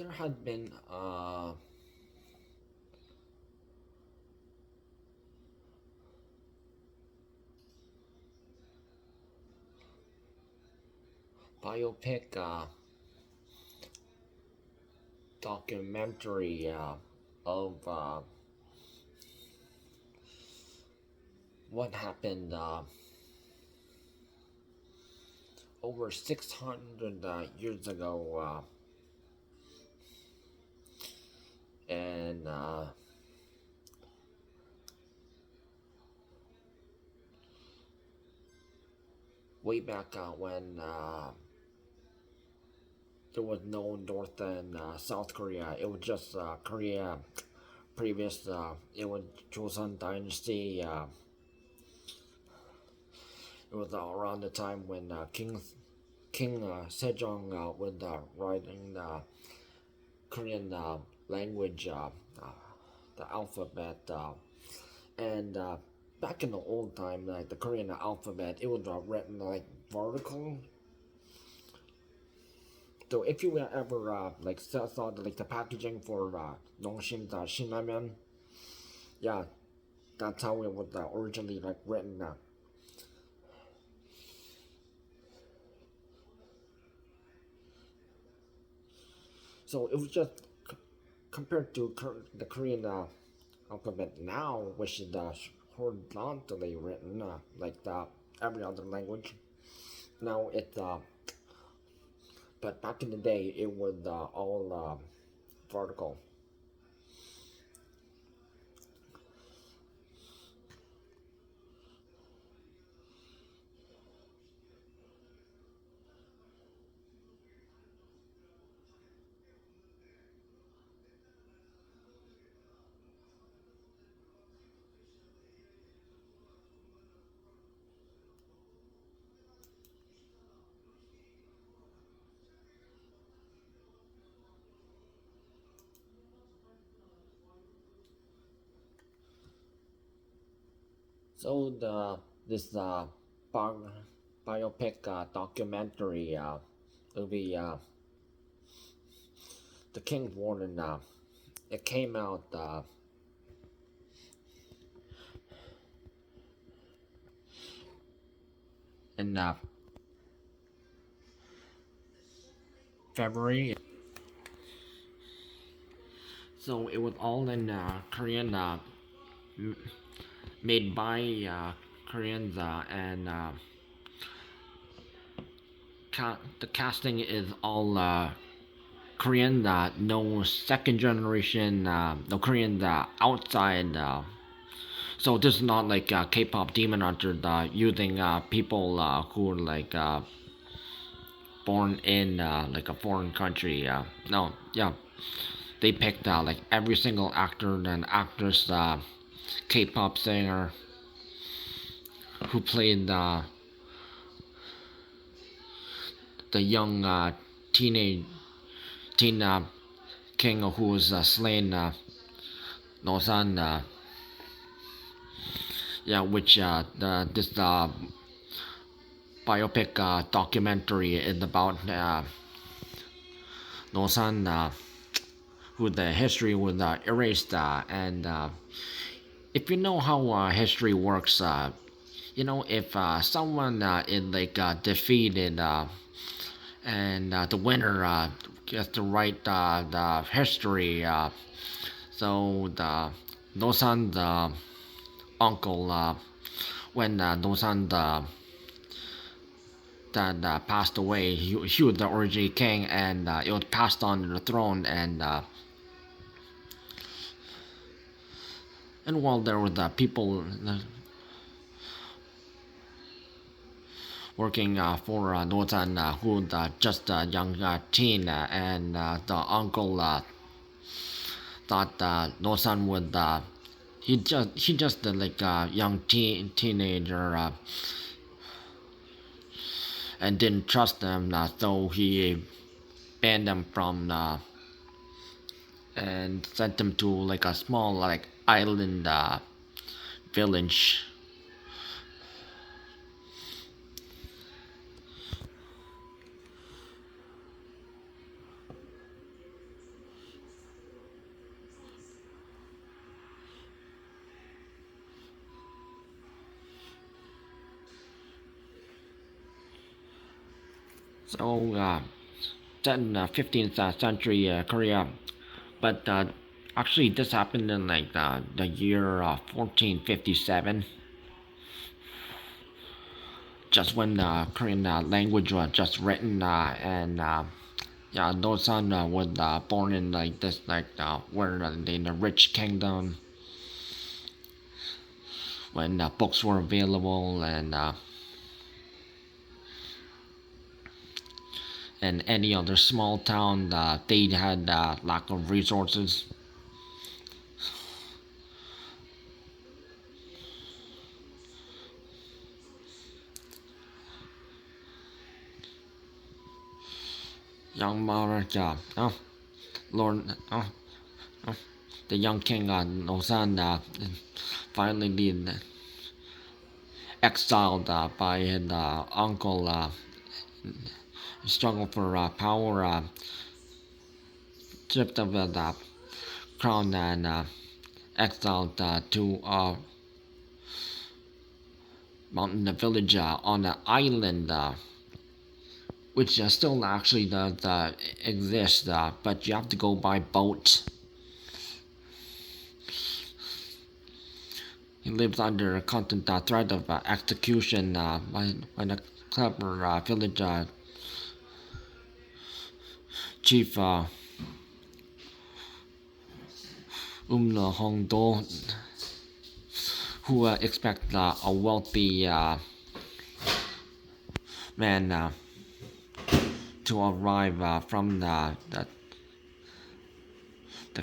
There had been biopic documentary of what happened over 600 years ago, and way back when there was no North and South Korea. It was just Korea. Previous, it was Joseon dynasty. It was around the time when King Sejong was writing the Korean language, the alphabet, and back in the old time, like the Korean alphabet, it was written like vertical. So if you ever like saw like the packaging for Nosan's Shinramen, yeah, that's how it was originally like written. So it was just compared to the Korean alphabet now, which is horizontally written like every other language. Now it's but back in the day it was all vertical. So the this biopic documentary will be the King Warden. It came out in February. So it was all in Korean, made by Koreans, and the casting is all Korean, no second generation, no Korean outside. So this is not like K-pop Demon Hunter using people who are like born in like a foreign country. No, yeah, they picked like every single actor and actress, K-pop singer who played the young teen king who was slain, Nosan. Yeah, which this biopic documentary is about Nosan, who the history was erased, and if you know how history works, if someone is like defeated, and the winner gets to write the history, so the Nosan, the uncle, when Nosan that passed away, he was the original king, and it was passed on to the throne, and while there were the people working for Nosan, who was just a young teen, and the uncle thought Nosan would he just like a young teenager, and didn't trust them, so he banned them from and sent them to like a small like island village. So set in 15th century Korea, but actually this happened in like the year 1457, just when the Korean language was just written, and yeah, Nosan was born in like this like where in the rich kingdom when books were available, and any other small town they had lack of resources. Young monarch, Lord, the young king Nosan finally been exiled by his uncle. Struggled for power, stripped of the crown, and exiled to a mountain village on an island, which still actually does exist, but you have to go by boat. He lives under a constant threat of execution by the clever village chief Eom Hyeong-do, who expects a wealthy man to arrive from the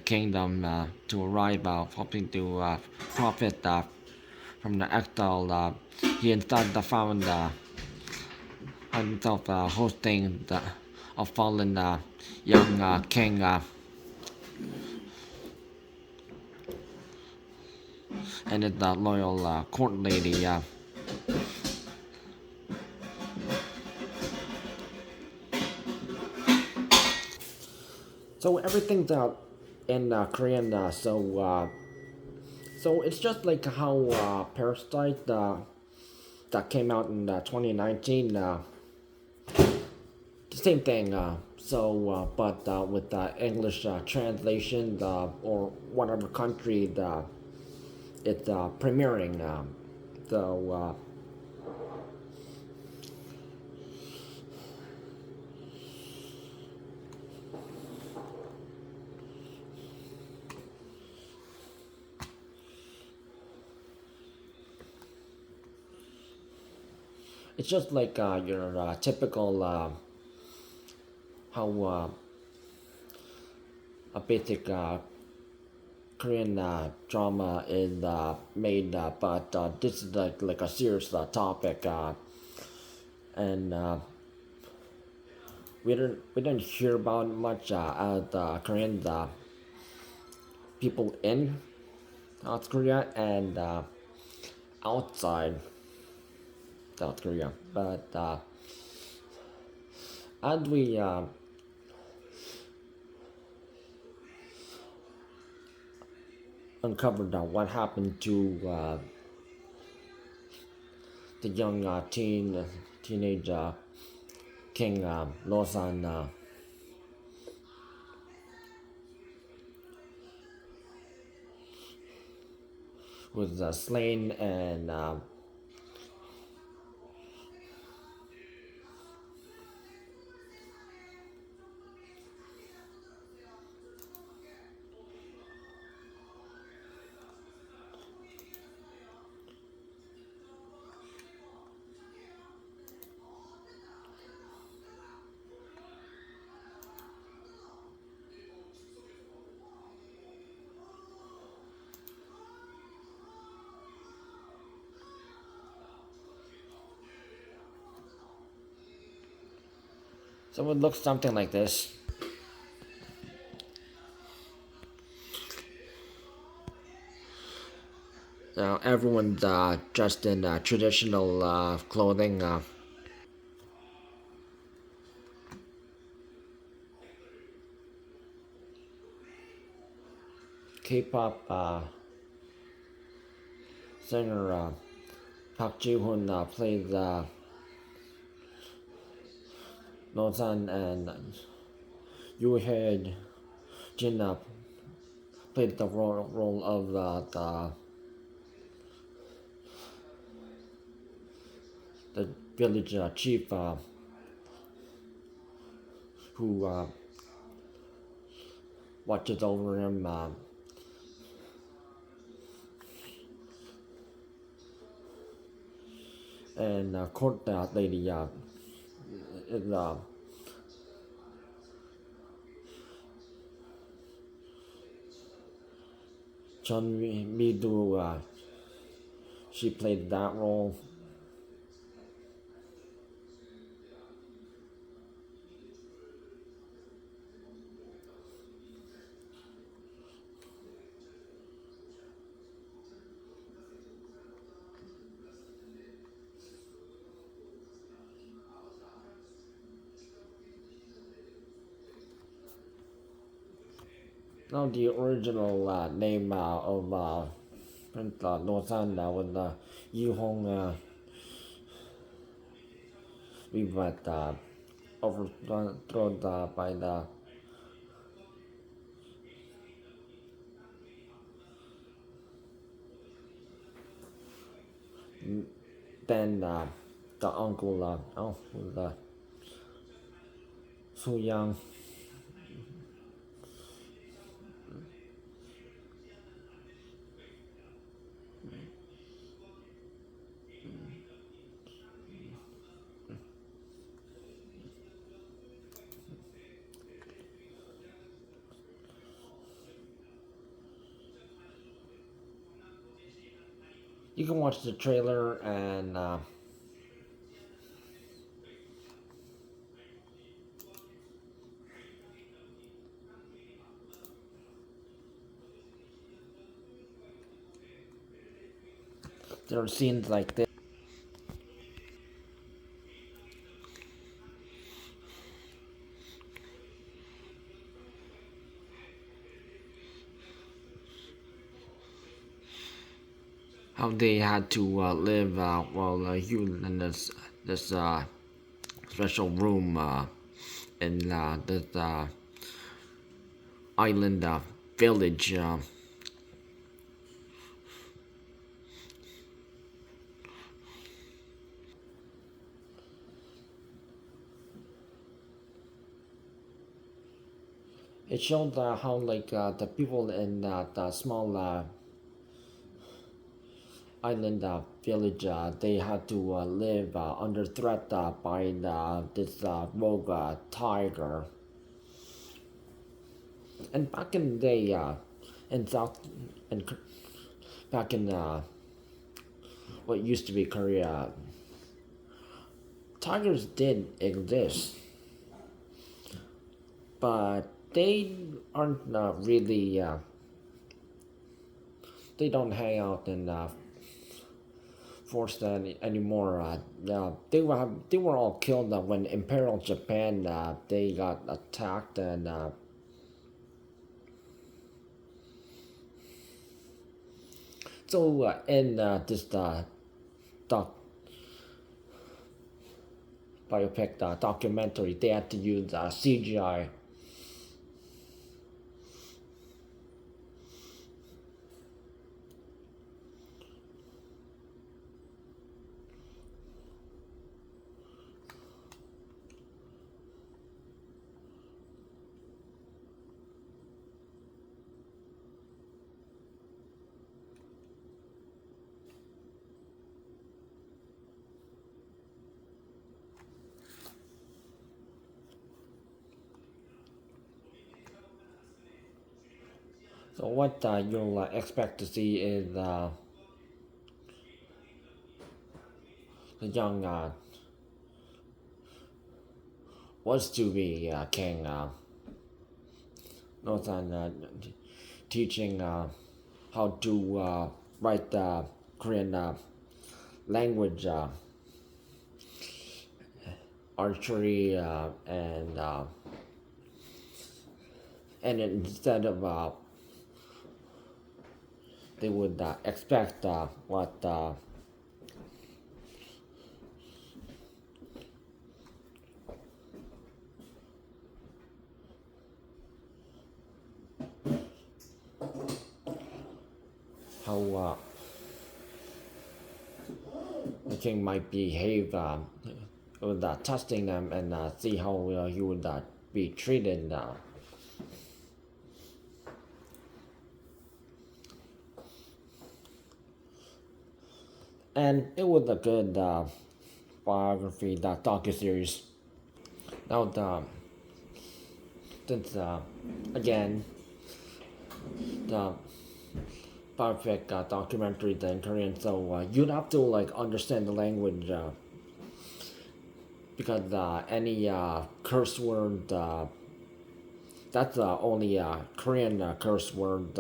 kingdom, to arrive hoping to profit from the exile. He instead found himself hosting a fallen young king and his loyal court lady. So everything's in Korean, so it's just like how Parasite that came out in 2019. Same thing. But with the English translation, or whatever country it's premiering. So it's just like your typical how a basic Korean drama is made, but this is like a serious topic, and we don't hear about much as Korean people in South Korea and outside South Korea. But as we uncovered what happened to the young teenage king Nosan, was slain, and so it looks something like this. Everyone's dressed in traditional clothing. K-pop singer Park Ji-hoon plays Nosan and Yoo Hae-jin played the role of the village chief who watches over him and court lady is Jeon Mi-do. She played that role. Now the original name of Prince Nosan was Yoo Hong. We got overthrown by the then the uncle was so young. You can watch the trailer and there are scenes like this. How they had to live while you in this special room in this island village. It showed how like the people in the small island village they had to live under threat by this rogue tiger. And back in the day, in South and back in what used to be Korea, tigers did exist, but they aren't really. They don't hang out in forest anymore. They were all killed when Imperial Japan they got attacked and. So in this doc biopic documentary, they had to use CGI. So what you'll expect to see is the young was to be king Nosan teaching how to write the Korean language, archery, and instead of they would expect what the king might behave with testing them and see how he would be treated. And it was a good biography, that docu-series. Now, since, again, the perfect documentary in Korean, so you'd have to like understand the language because any curse word, that's only Korean curse word.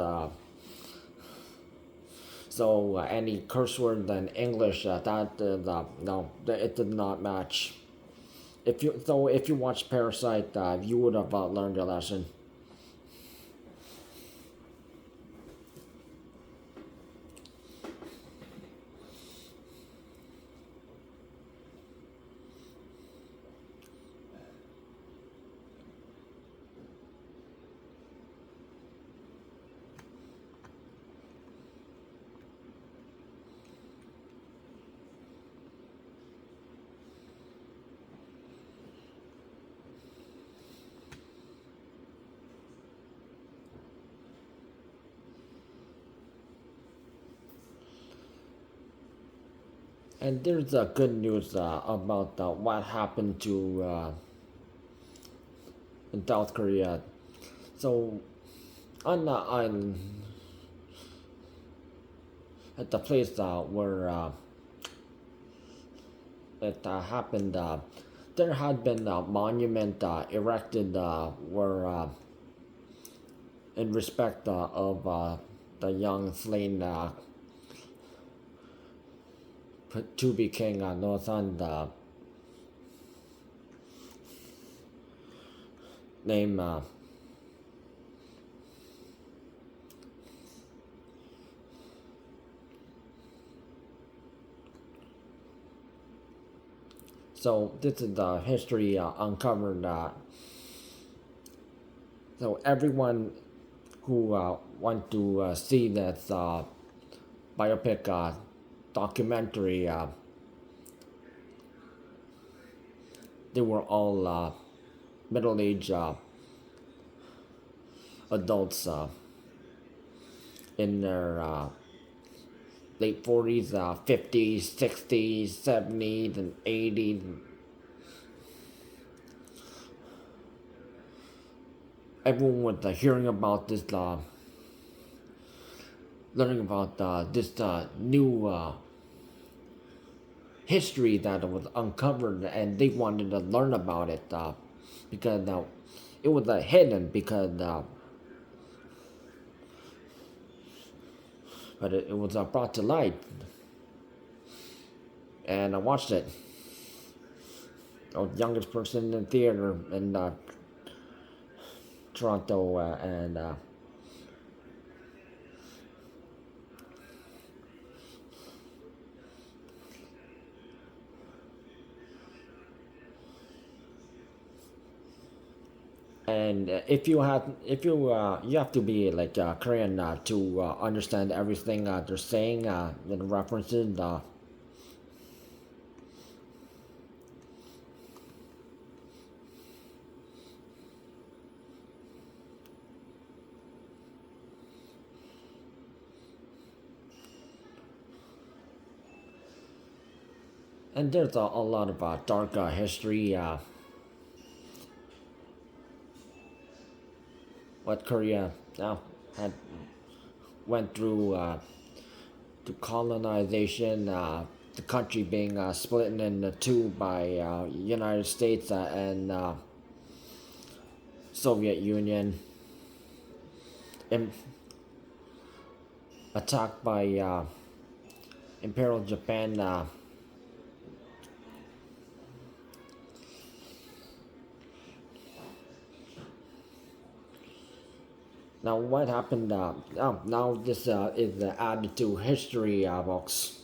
So any curse word in English, no, it did not match. If you watch Parasite, you would have learned your lesson. And there's good news about what happened to in South Korea. So on the island, at the place where it happened, there had been a monument erected where in respect of the young slain to be king Nosan, name so this is the history uncovered. So everyone who want to see this biopic documentary, they were all middle-aged adults in their late 40s, 50s, 60s, 70s, and 80s. Everyone was hearing about this, learning about this new history that was uncovered, and they wanted to learn about it because it was hidden because but it was brought to light, and I watched it. I was the youngest person in the theater in Toronto, and you have to be like Korean to understand everything they're saying, the references. And there's a lot of dark history. What Korea had went through to colonization, the country being split into two by United States and Soviet Union, and attacked by Imperial Japan. Now what happened? Now this is added to history books.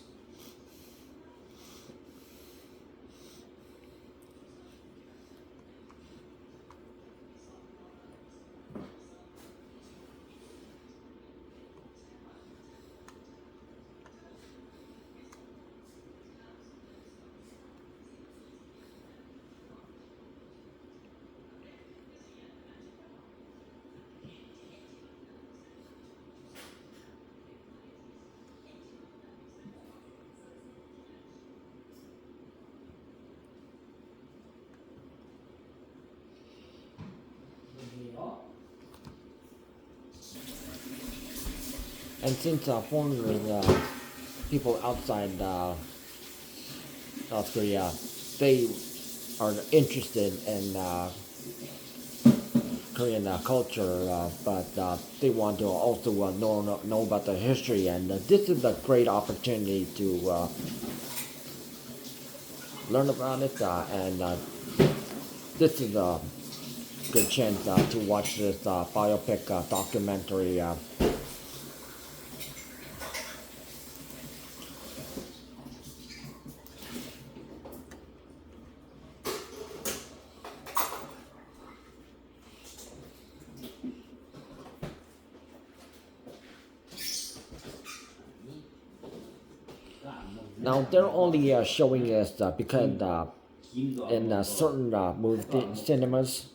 And since foreigners, people outside South Korea, they are interested in Korean culture, but they want to also know about the history, and this is a great opportunity to learn about it, and this is a good chance to watch this biopic documentary. Now they're only showing this because in certain movie cinemas,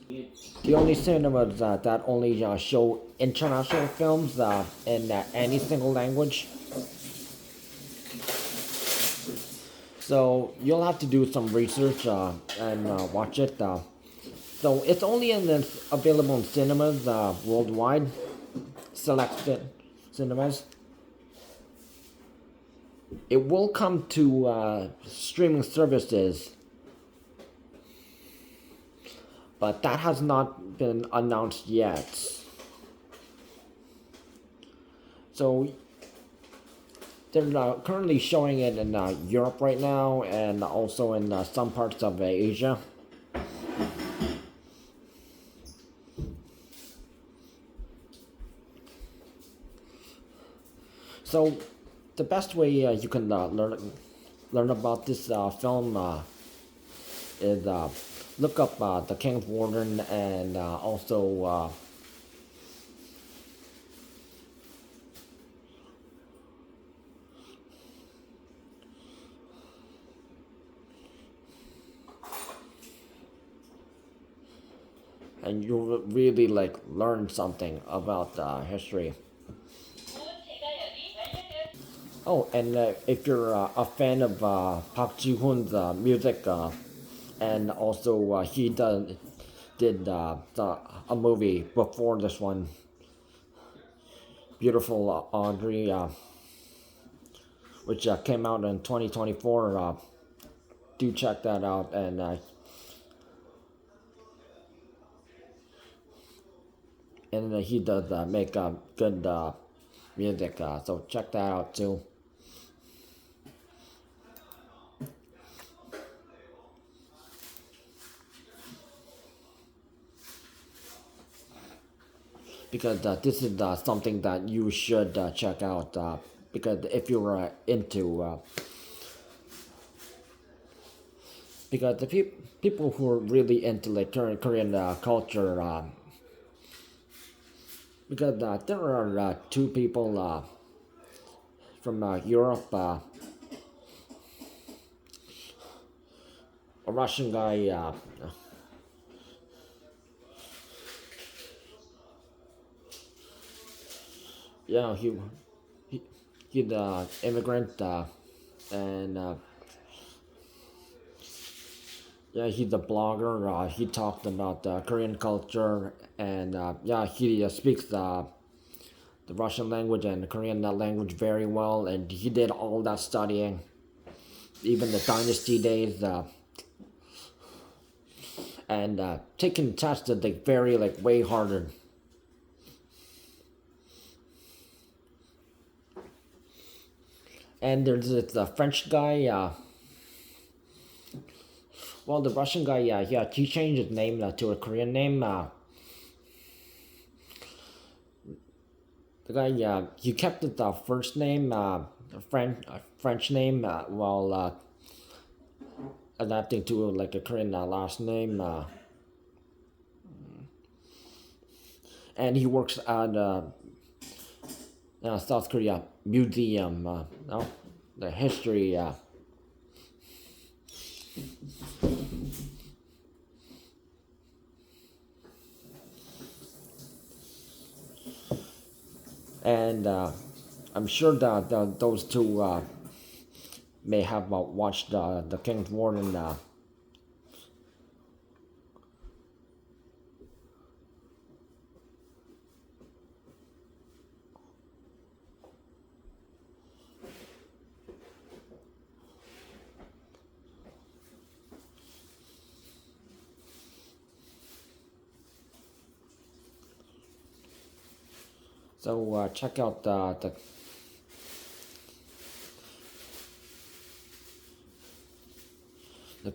the only cinemas that only show international films in any single language. So you'll have to do some research and watch it. So it's only available in cinemas worldwide, select cinemas. It will come to streaming services, but that has not been announced yet. So they're currently showing it in Europe right now, and also in some parts of Asia. So the best way you can learn about this film is look up the King's Warden, and also and you'll really like learn something about history. Oh, and if you're a fan of Park Ji-hoon's music, and also did a movie before this one, Beautiful Audrey, which came out in 2024. Do check that out, and he does make good music, so check that out too. Because this is something that you should check out, because if you're into because the people who are really into like current Korean culture, because there are two people from Europe, a Russian guy, yeah, he he's an immigrant, and yeah, he's a blogger. He talked about Korean culture, and yeah, he speaks the Russian language and the Korean language very well, and he did all that studying, even the dynasty days, and taking tests that they very like way harder. And there's this French guy. Well, the Russian guy, yeah, he changed his name to a Korean name. The guy, he kept his first name, French name, while adapting to like a Korean last name. And he works at South Korea Museum, no, the history. And I'm sure that those two may have watched the King's Warden. So check out the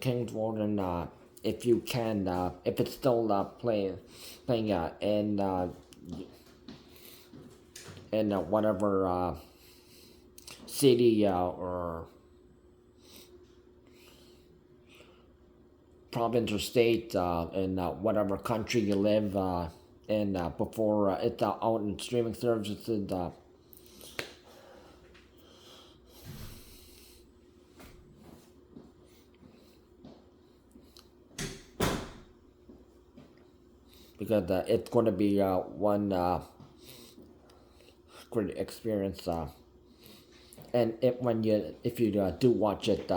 King's Warden if you can, if it's still playing in whatever city or province or state in whatever country you live in before it's out in streaming services. Because it's going to be one great experience. And if you do watch it,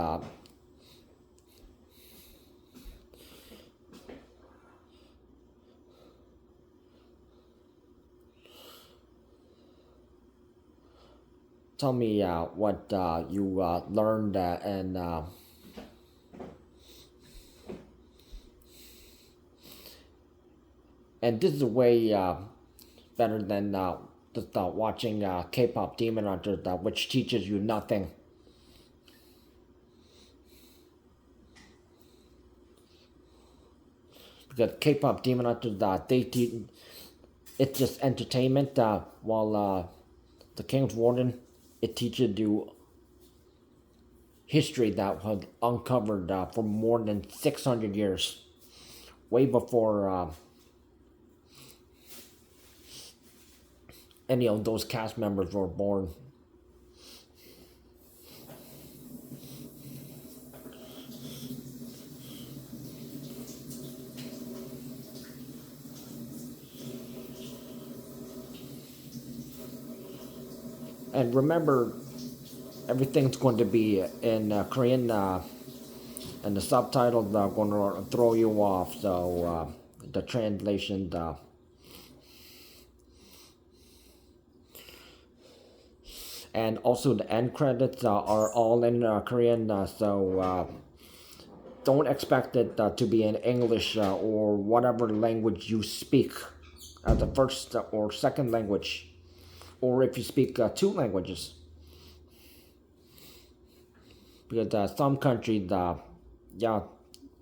tell me what you learned and this is way better than just watching K-pop Demon Hunter, which teaches you nothing. Because K-pop Demon Hunters, it's just entertainment, while the King's Warden, it teaches you history that was uncovered for more than 600 years, way before any of those cast members were born. And remember, everything's going to be in Korean, and the subtitles are going to throw you off. So the translation, and also the end credits are all in Korean. So don't expect it to be in English or whatever language you speak as the first or second language, or if you speak two languages. Because some countries, yeah,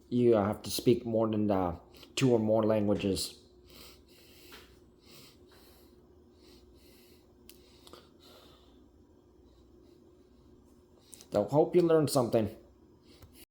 you have to speak more than two or more languages. So hope you learned something.